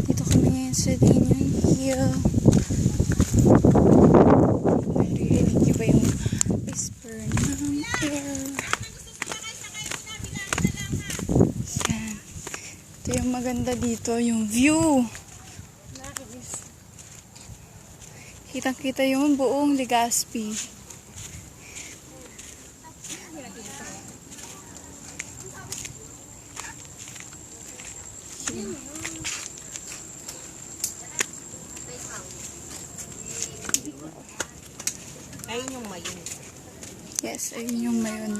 Dito kami ngayon sa Dinion Hill. Naririnig niyo ba yung whisper ng air? Yan. Ito yung maganda dito, yung view. Kitang-kita yung buong Legazpi. Ayun yung mayon. Yes, ayun yung mayon.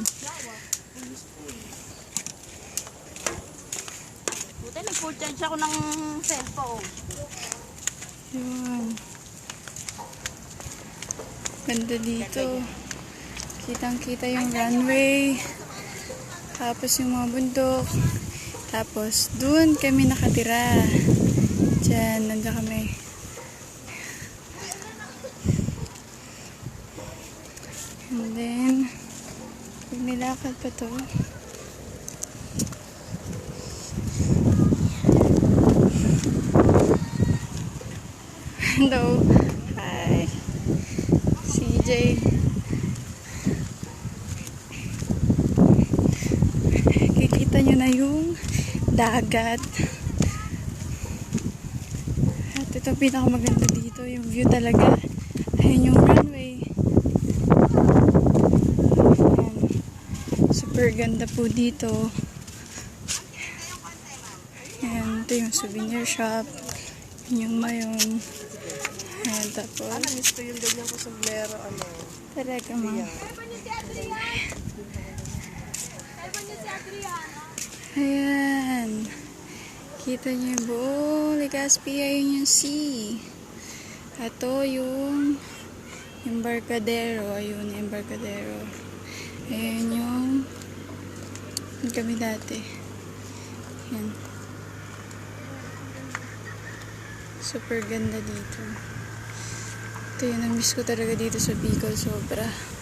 Buti nag-full charge ako ng cellphone. Yun. Ganda dito. Kitang-kita yung runway. Tapos yung mga bundok. Tapos dun kami nakatira. Diyan, nandiyan kami. And then, pag nilakad pa to, hello, hi, CJ. Kikita nyo na yung dagat. At ito pinakamaganda dito, yung view talaga. Ayun yung runway. Ayan. Super ganda po dito. Ayan, ito yung souvenir shop. Yung mayon. Ayan, tapos Gusto yung ganyan ko sombrero, talaga ma. Ayan. Kita niyo yung buong Legazpi. Ayun yung sea. Ito yung Embarcadero. Ayun yung Embarcadero. Ayun yung kami dati. Ayan. Super ganda dito. Ito yung na-miss ko talaga dito sa Bicol. Sobra.